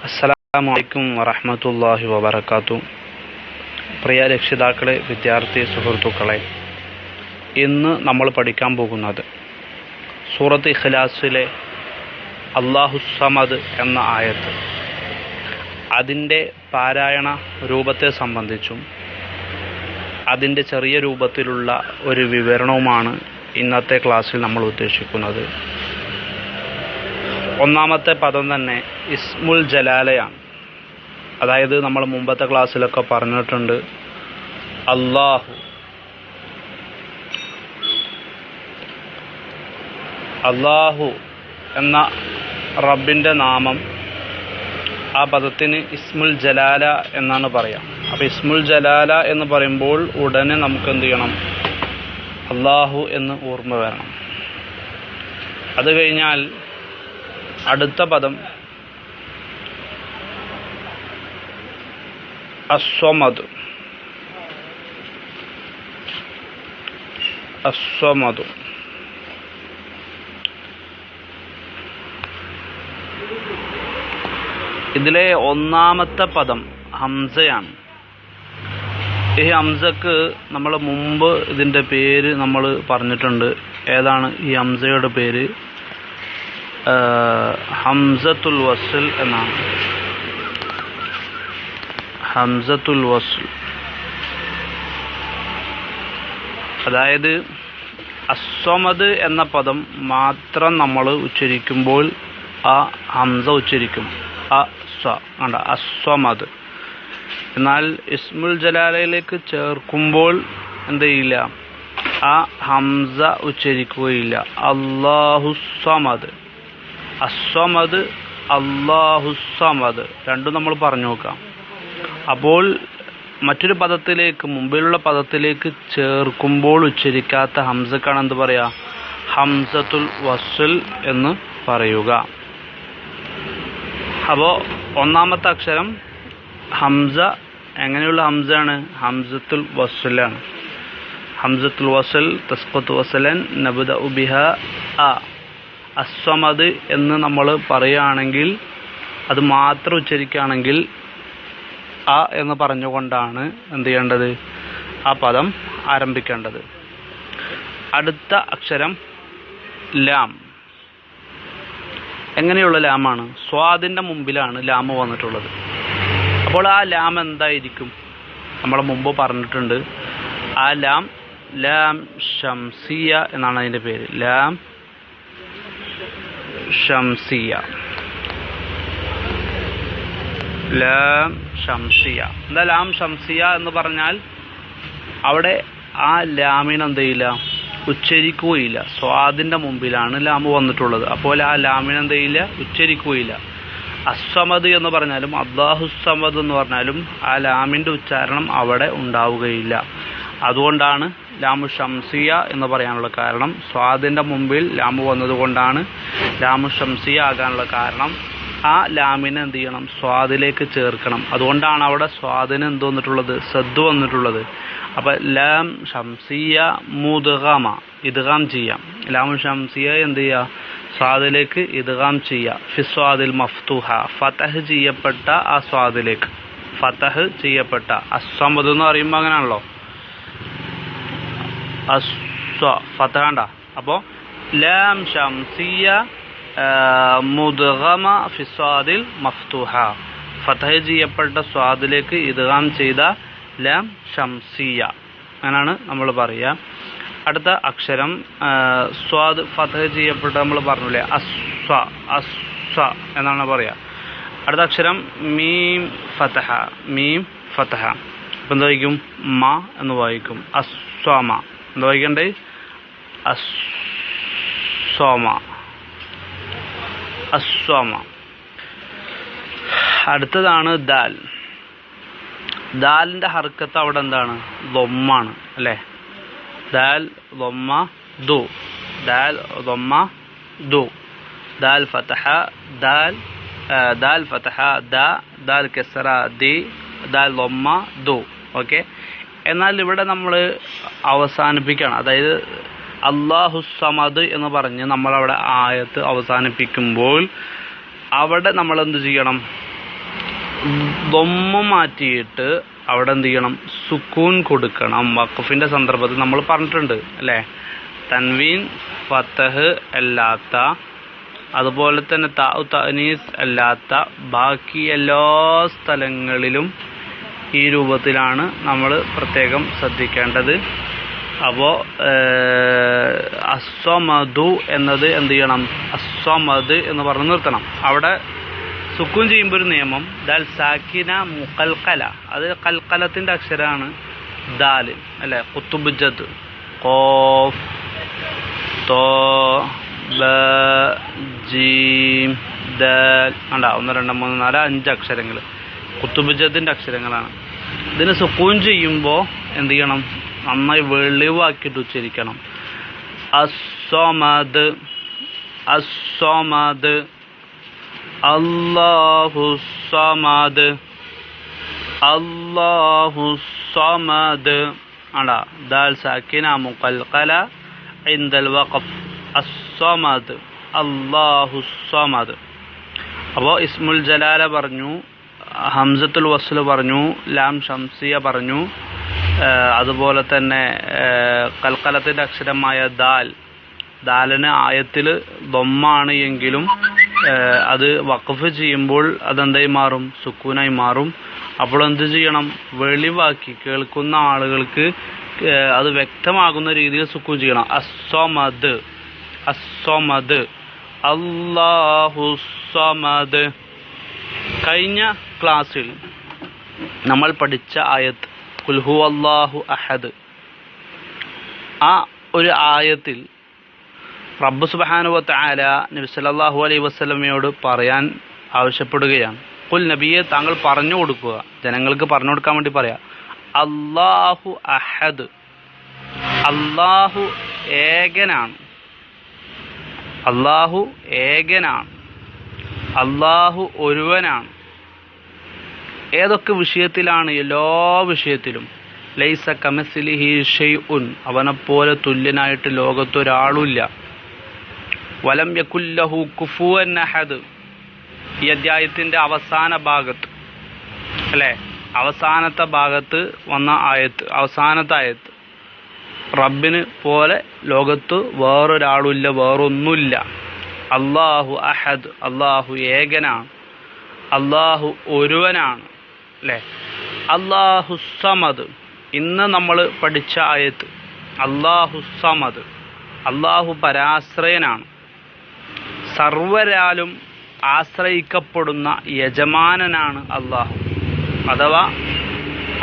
അസ്സലാമു അലൈക്കും വറഹ്മത്തുള്ളാഹി വബറകാതുഹു. പ്രിയ രക്ഷിതാക്കളെ, വിദ്യാർത്ഥി സുഹൃത്തുക്കളെ, ഇന്ന് നമ്മൾ പഠിക്കാൻ പോകുന്നത് സൂറത്ത് ഇഖ്ലാസിലെ അല്ലാഹുസ് സമദ് എന്ന ആയത്ത്, അതിൻ്റെ പാരായണ രൂപത്തെ സംബന്ധിച്ചും അതിൻ്റെ ചെറിയ രൂപത്തിലുള്ള ഒരു വിവരണവുമാണ് ഇന്നത്തെ ക്ലാസ്സിൽ നമ്മൾ ഉദ്ദേശിക്കുന്നത്. ഒന്നാമത്തെ പദം തന്നെ ഇസ്മുൽ ജലാലയാണ്. അതായത് നമ്മൾ മുമ്പത്തെ ക്ലാസ്സിലൊക്കെ പറഞ്ഞിട്ടുണ്ട്, അല്ലാഹു എന്ന റബ്ബിൻ്റെ നാമം, ആ പദത്തിന് ഇസ്മുൽ ജലാല എന്നാണ് പറയാം. അപ്പോൾ ഇസ്മുൽ ജലാല എന്ന് പറയുമ്പോൾ ഉടനെ നമുക്ക് എന്ത് ചെയ്യണം? അല്ലാഹു എന്ന് ഓർമ്മ വരണം. അത് കഴിഞ്ഞാൽ അടുത്ത പദം അസ്വമദ്. ഇതിലെ ഒന്നാമത്തെ പദം ഹംസയാണ്. ഈ ഹംസക്ക് നമ്മൾ മുമ്പ് ഇതിൻ്റെ പേര് നമ്മൾ പറഞ്ഞിട്ടുണ്ട്. ഏതാണ് ഈ ഹംസയുടെ പേര്? ഹംസത്തുൽ വസ്ൽ എന്നാണ്. ഹംസത്തുൽ വസ്ൽ, അതായത് അസ്വമദ് എന്ന പദം മാത്രം നമ്മൾ ഉച്ചരിക്കുമ്പോൾ ആ ഹംസ ഉച്ചരിക്കും, അസ്വമദ്. എന്നാൽ ഇസ്മുൽ ജലാലയിലേക്ക് ചേർക്കുമ്പോൾ എന്ത് ചെയ്യില്ല? ആ ഹംസ ഉച്ചരിക്കുകയില്ല. അല്ലാഹുസ്സമദ്, അസ്വമദ്, അല്ലാഹുസ്സമദ് രണ്ടും നമ്മൾ പറഞ്ഞു നോക്കാം. അപ്പോൾ മറ്റൊരു പദത്തിലേക്ക്, മുമ്പിലുള്ള പദത്തിലേക്ക് ചേർക്കുമ്പോൾ ഉച്ചരിക്കാത്ത ഹംസക്കാണ് എന്ത് പറയാ? ഹംസത്തുൽ വസ്ൽ എന്ന് പറയുക. അപ്പോൾ ഒന്നാമത്തെ അക്ഷരം ഹംസ എങ്ങനെയുള്ള ഹംസയാണ്? ഹംസത്തുൽ വസ്ലാണ്. ഹംസത്തുൽ വസ്ൽ തസ്ഖുതു വസ്ലൻ നബ്ദഉ ബിഹാ ആ. അസ്വമദ് എന്ന് നമ്മൾ പറയുകയാണെങ്കിൽ, അത് മാത്രം ഉച്ചരിക്കുകയാണെങ്കിൽ ആ എന്ന് പറഞ്ഞുകൊണ്ടാണ് എന്ത് ചെയ്യേണ്ടത്? ആ പദം ആരംഭിക്കേണ്ടത്. അടുത്ത അക്ഷരം ലാം. എങ്ങനെയുള്ള ലാമാണ്? സ്വാദിൻ്റെ മുമ്പിലാണ് ലാം വന്നിട്ടുള്ളത്. അപ്പോൾ ആ ലാം എന്തായിരിക്കും? നമ്മൾ മുമ്പ് പറഞ്ഞിട്ടുണ്ട്, ആ ലാം ഷംസിയ എന്നാണ് അതിൻ്റെ പേര്. ലാം ഷംസിയ. എന്താ ലാം ഷംസിയ എന്ന് പറഞ്ഞാൽ? അവിടെ ആ ലാമിന് എന്ത് ചെയ്യില്ല? ഉച്ചരിക്കുകയില്ല. സ്വാദിൻ്റെ മുമ്പിലാണ് ലാം വന്നിട്ടുള്ളത്. അപ്പോൾ ആ ലാമിന് എന്ത് ചെയ്യില്ല? ഉച്ചരിക്കുകയില്ല. അസ്വമദ് എന്ന് പറഞ്ഞാലും അല്ലാഹുസ്സമദ് എന്ന് പറഞ്ഞാലും ആ ലാമിൻ്റെ ഉച്ചാരണം അവിടെ ഉണ്ടാവുകയില്ല. അതുകൊണ്ടാണ് ലാമു ഷംസിയ എന്ന് പറയാനുള്ള കാരണം. സ്വാദിൻ്റെ മുമ്പിൽ ലാമു വന്നതുകൊണ്ടാണ് ലാമു ഷംസിയ ആകാനുള്ള കാരണം. ആ ലാമിനെ എന്ത് ചെയ്യണം? സ്വാദിലേക്ക് ചേർക്കണം. അതുകൊണ്ടാണ് അവിടെ സ്വാദിന് എന്ത് വന്നിട്ടുള്ളത്? സദ് വന്നിട്ടുള്ളത്. അപ്പം ലാം ഷംസിയ മുദ്ഗമ, ഇദ്ഗാം ചെയ്യാം. ലാമു ഷംസിയ എന്ത് ചെയ്യുക? സ്വാദിലേക്ക് ഇദ്ഗാം ചെയ്യുക. ഫിസ്വാദിൽ മഫ്തൂഹ, ഫതഹ് ചെയ്യപ്പെട്ട ആ സ്വാദിലേക്ക്. ഫതഹ് ചെയ്യപ്പെട്ട അസ്വമദ് എന്ന് പറയുമ്പോൾ അങ്ങനെയാണല്ലോ, ഫതഹണ്ട. അപ്പോൾ ലാം ഷംസിയ മുദ്ഗമ ഫിസ്വാദിൽ മഫ്തൂഹ, ഫതഹ് ചെയ്യപ്പെട്ട സ്വാദിലേക്ക് ഇദ്ഗാം ചെയ്ത ലാം ഷംസിയ, അങ്ങനെയാണ് നമ്മൾ പറയുക. അടുത്ത അക്ഷരം സ്വാദ് ഫതഹ് ചെയ്യപ്പെട്ട നമ്മൾ പറഞ്ഞില്ലേ, അസ്വ എന്നാണ് പറയുക. അടുത്ത അക്ഷരം മീം ഫതഹ. അപ്പം എന്താ വായിക്കും? മ എന്ന് വായിക്കും. അസ്വമ എന്താ വായിക്കണ്ടേ? അസ്വമ. അടുത്തതാണ് ദാൽ. ദാലിൻ്റെ ഹർക്കത്ത് അവിടെ എന്താണ്? ദൊമ്മാണ് അല്ലേ? ദാൽ ദൊമ്മ ദു, ദാൽ ദൊമ്മ ദു. ദാൽ ഫതഹ ദാൽ, ദാൽ ഫതഹ ദ, ദാൽ കസ്റ ദി, ദാൽ ദൊമ്മ ദു. ഓക്കെ. എന്നാൽ ഇവിടെ നമ്മൾ അവസാനിപ്പിക്കുകയാണ്. അതായത് അല്ലാഹുസ്സമദ് എന്ന് പറഞ്ഞ് നമ്മളവിടെ ആയത്ത് അവസാനിപ്പിക്കുമ്പോൾ അവിടെ നമ്മൾ എന്ത് ചെയ്യണം? ദൊമ്മ മാറ്റിയിട്ട് അവിടെ എന്ത് ചെയ്യണം? സുക്കൂൻ കൊടുക്കണം. വഖഫിന്റെ സന്ദർഭത്തിൽ നമ്മൾ പറഞ്ഞിട്ടുണ്ട് അല്ലേ? തൻവീൻ ഫതഹ് അല്ലാത്ത, അതുപോലെ തന്നെ താഉ തഅനീസ് അല്ലാത്ത ബാക്കി എല്ലാ സ്ഥലങ്ങളിലും ഈ രൂപത്തിലാണ് നമ്മൾ പ്രത്യേകം ശ്രദ്ധിക്കേണ്ടത്. അപ്പോൾ അസ്വമദു എന്നത് എന്ത് ചെയ്യണം? അസ്വമദ് എന്ന് പറഞ്ഞ് നിർത്തണം. അവിടെ സുക്കൂൻ ചെയ്യുമ്പോൾ ഒരു നിയമം, ദാൽ സാക്കിന മുഖൽക്കല, അത് കൽക്കലത്തിൻ്റെ അക്ഷരമാണ് ദാല് അല്ലേ? ഖുതുബ്ജദ്, ഖാഫ്, തോ, ബ, ജീം, ദാൽ, 1 2 3 4 5 അക്ഷരങ്ങൾ ഖുതുബ്ജദിൻ്റെ അക്ഷരങ്ങളാണ്. ഇതിന് സുക്കൂൻ ചെയ്യുമ്പോൾ എന്ത് ചെയ്യണം? നന്നായി വെളിവാക്കിയിട്ട് ഉച്ചരിക്കണം. അസ്സമദ്, അസ്സമദ്, അല്ലാഹു സമദ്, അല്ലാഹു സമദ്. ദാൽ സാക്കിന മുഖൽഖല ഇൻദൽ വഖഫ്, അസ്സമദ്, അല്ലാഹു സമദ്. അപ്പോൾ ഇസ്മുൽ ജലാല പറഞ്ഞു, ഹംസത്തുൽ വസ്ൽ പറഞ്ഞു, ലാം ഷംസിയ പറഞ്ഞു, അതുപോലെ തന്നെ കൽക്കലത്തിൻ്റെ അക്ഷരമായ ദാൽ, ദാലിന് ആയത്തിൽ ദൊമ്മാണ് എങ്കിലും അത് വഖഫ് ചെയ്യുമ്പോൾ അതെന്തായി മാറും? സുക്കൂനായി മാറും. അപ്പോൾ എന്ത് ചെയ്യണം? വെളിവാക്കി കേൾക്കുന്ന ആളുകൾക്ക് അത് വ്യക്തമാകുന്ന രീതിയിൽ സുക്കൂൻ ചെയ്യണം. അസ്സമദ്, അസ്സമദ്, അല്ലാഹു സമദ്. കഴിഞ്ഞ ക്ലാസ്സിൽ നമ്മൾ പഠിച്ച ആയത്ത് ഖുൽ ഹുവല്ലാഹു അഹദ്, ആ ഒരു ആയത്തിൽ റബ്ബ് സുബ്ഹാനഹു വ തആല നബി സല്ലല്ലാഹു അലൈഹി വസല്ലമയോട് പറയാൻ ആവശ്യപ്പെടുകയാണ്. ഖുൽ നബിയെ താങ്കൾ പറഞ്ഞു കൊടുക്കുക, ജനങ്ങൾക്ക് പറഞ്ഞു കൊടുക്കാൻ വേണ്ടി പറയാ, അല്ലാഹു അഹദ്, അല്ലാഹു ഏകനാണ്, അല്ലാഹു ഏകനാണ്, അല്ലാഹു ഒരുവനാണ്. ഏതൊക്കെ വിഷയത്തിലാണ്? എല്ലാ വിഷയത്തിലും. ലൈസ കമിസ്ലിഹി ഷൈഉൻ, അവനെപ്പോലെ തുല്യനായിട്ട് ലോകത്തൊരാളുമില്ല. വലം യകുല്ലഹു കുഫുവൻ അഹദ്, ഈ അധ്യായത്തിന്റെ അവസാന ഭാഗത്ത് അല്ലേ? അവസാനത്തെ ഭാഗത്ത് വന്ന ആയത്ത്, അവസാനത്തെ ആയത്ത്, റബ്ബിന് പോലെ ലോകത്ത് വേറൊരാളുമില്ല, വേറൊന്നുമില്ല. അല്ലാഹു അഹദ്, അല്ലാഹു ഏകനാണ്, അല്ലാഹു ഒരുവനാണ് അല്ലേ? അല്ലാഹു സമദ്, ഇന്ന് നമ്മൾ പഠിച്ച ആയത്ത് അല്ലാഹു സമദ്, അല്ലാഹു പരാശ്രയനാണ്, സർവരാലും ആശ്രയിക്കപ്പെടുന്ന യജമാനനാണ് അല്ലാഹു. അഥവാ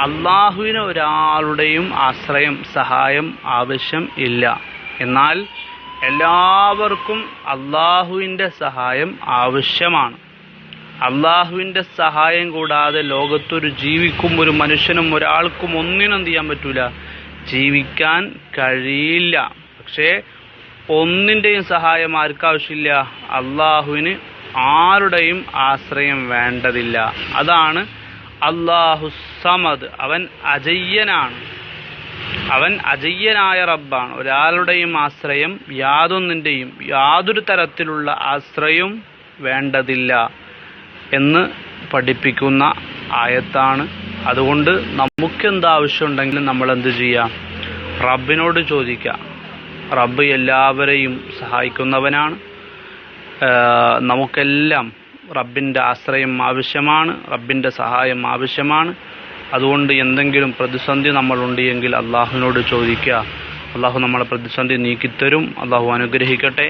അല്ലാഹുവിന് ഒരാളുടെയും ആശ്രയം, സഹായം ആവശ്യം ഇല്ല. എന്നാൽ എല്ലാവർക്കും അല്ലാഹുവിൻ്റെ സഹായം ആവശ്യമാണ്. അല്ലാഹുവിൻ്റെ സഹായം കൂടാതെ ലോകത്തൊരു ജീവിക്കും, ഒരു മനുഷ്യനും ഒരാൾക്കും ഒന്നിനും എന്ത് ചെയ്യാൻ പറ്റൂല? ജീവിക്കാൻ കഴിയില്ല. പക്ഷേ ഒന്നിൻ്റെയും സഹായം ആർക്കാവശ്യമില്ല? അല്ലാഹുവിന് ആരുടെയും ആശ്രയം വേണ്ടതില്ല. അതാണ് അല്ലാഹു സമദ്. അവൻ അജയ്യനാണ്, അവൻ അജയ്യനായ റബ്ബാണ്. ഒരാളുടെയും ആശ്രയം, യാതൊന്നിൻ്റെയും യാതൊരു തരത്തിലുള്ള ആശ്രയവും വേണ്ടതില്ല എന്ന് പഠിപ്പിക്കുന്ന ആയത്താണ്. അതുകൊണ്ട് നമുക്കെന്താവശ്യമുണ്ടെങ്കിലും നമ്മൾ എന്ത് ചെയ്യാം? റബ്ബിനോട് ചോദിക്കാം. റബ്ബ് എല്ലാവരെയും സഹായിക്കുന്നവനാണ്. നമുക്കെല്ലാം റബ്ബിൻ്റെ ആശ്രയം ആവശ്യമാണ്, റബ്ബിൻ്റെ സഹായം ആവശ്യമാണ്. അതുകൊണ്ട് എന്തെങ്കിലും പ്രതിസന്ധി നമ്മളുണ്ട് എങ്കിൽ അള്ളാഹുവിനോട് ചോദിക്കുക. അള്ളാഹു നമ്മളെ പ്രതിസന്ധി നീക്കിത്തരും. അള്ളാഹു അനുഗ്രഹിക്കട്ടെ.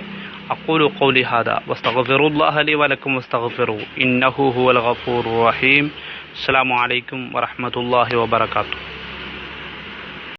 അഖൂലു ഖൗലി ഹാദാ വസ്തഗ്ഫിറുല്ലാഹ ലി വലക്കും വസ്തഗ്ഫിറൂ ഇന്നഹു ഹുവൽ ഗഫൂറുർ റഹീം. അസ്സലാമു അലൈക്കും വറഹ്മത്തുള്ളാഹി വബറകാതുഹു.